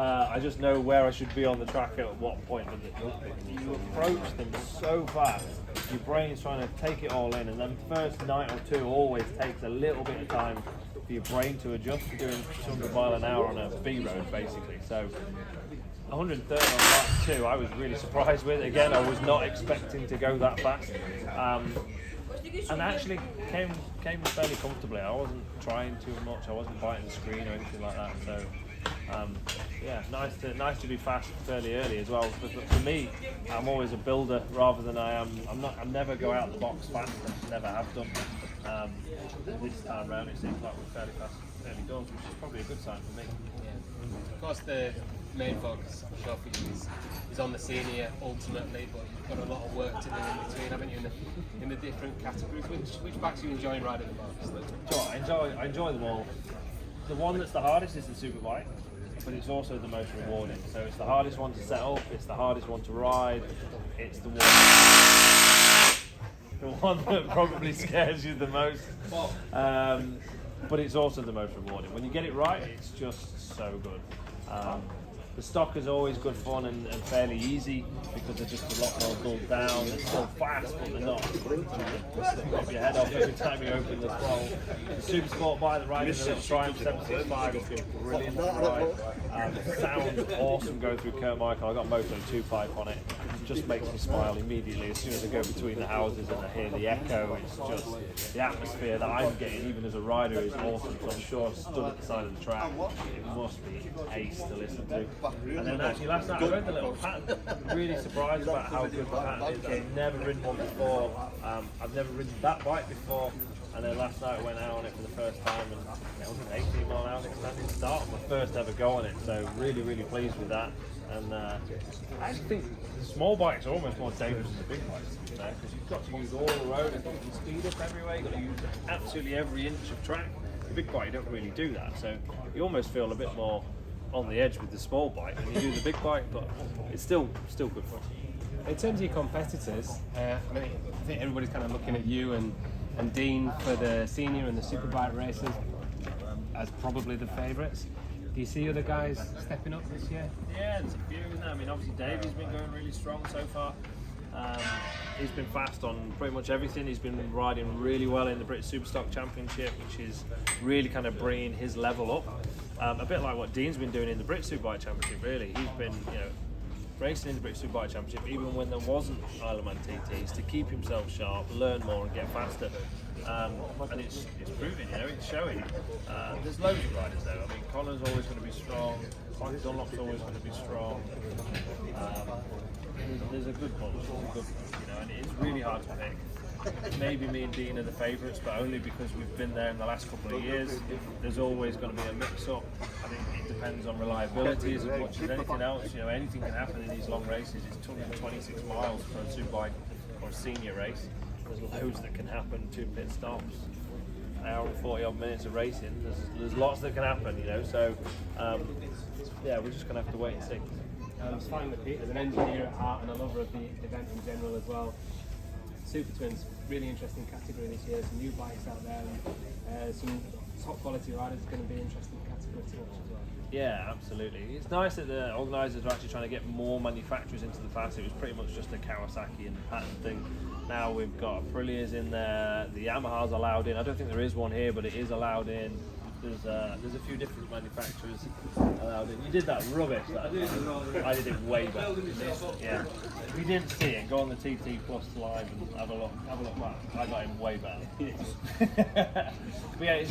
I just know where I should be on the track at what point. But you approach them so fast, your brain's trying to take it all in, and then the first night or two always takes a little bit of time for your brain to adjust to doing 200 mile an hour on a B road, basically. So 130 on lap 2, I was really surprised with. Again, I was not expecting to go that fast. And actually came fairly comfortably. I wasn't trying too much. I wasn't biting the screen or anything like that. So yeah, nice to be fast fairly early as well. But for me, I'm always a builder rather than I never go out the box fast. I never have done. This time round, it seems like we're fairly fast early doors, which is probably a good sign for me. Yeah. Of course, the main focus of you is on the senior ultimately, but you've got a lot of work to do in between, haven't you, in the different categories? Which bikes are you enjoying riding the most? So I enjoy them all. The one that's the hardest is the Superbike, but it's also the most rewarding. So it's the hardest one to set up, it's the hardest one to ride, it's the one that probably scares you the most. But it's also the most rewarding. When you get it right, it's just so good. The stock is always good fun and fairly easy because they're just a lot more dulled down. They're still fast, but they're not rip your head off every time you open the throttle. The Super Sport bike, the riding the little Triumph 765 has been brilliant to ride. It sounds awesome going through Carmichael. I got Moto 2 pipe on it. It just makes me smile immediately as soon as I go between the houses and I hear the echo. It's just the atmosphere that I'm getting, even as a rider, is awesome. So I'm sure stood at the side of the track, it must be ace to listen to. And then actually last night I rode the little pattern. Really surprised about how good the pattern is. I've never ridden one before. I've never ridden that bike before. And then last night I went out on it for the first time, and it was an 18 mile an hour extended start, my first ever go on it. So really pleased with that. And I actually think the small bikes are almost more dangerous than the big bikes, because you've got to use all the road and you can speed up everywhere. You've got to use absolutely every inch of track. The big bike, you don't really do that. So you almost feel a bit more on the edge with the small bike than you do the big bike, but it's still good fun. In terms of your competitors, I think everybody's kind of looking at you and Dean for the senior and the superbike races as probably the favourites. Do you see other guys stepping up this year? Yeah, there's a few, isn't there? I mean, obviously Davey's been going really strong so far. He's been fast on pretty much everything. He's been riding really well in the British Superstock Championship, which is really kind of bringing his level up. A bit like what Dean's been doing in the British Superbike Championship, really. He's been, racing in the British Superbike Championship, even when there wasn't Isle of Man TTs, to keep himself sharp, learn more and get faster. And it's proving, it's showing. There's loads of riders though. I mean, Connor's always going to be strong, Mike Dunlop's always going to be strong. There's a good bunch, and it is really hard to pick. Maybe me and Dean are the favourites, but only because we've been there in the last couple of years. There's always going to be a mix-up. I think it depends on reliability as much as anything else. Anything can happen in these long races. It's 226 miles for a superbike or a senior race. There's loads that can happen. 2 pit stops, an hour and 40 odd minutes of racing. There's lots that can happen, So yeah, we're just going to have to wait and see. I was fine with Pete as an engineer at heart and a lover of the event in general as well. Super Twins, really interesting category this year. Some new bikes out there, and some top quality riders. Going to be an interesting category to watch as well. Yeah, absolutely. It's nice that the organisers are actually trying to get more manufacturers into the class. It was pretty much just a Kawasaki and pattern thing. Now we've got Aprilia's in there. The Yamaha's allowed in. I don't think there is one here, but it is allowed in. There's a few different manufacturers allowed in. You did that rubbish. I did it way better. Yeah. If you didn't see it, go on the TT Plus live and have a look back. I got him way better. But yeah, it's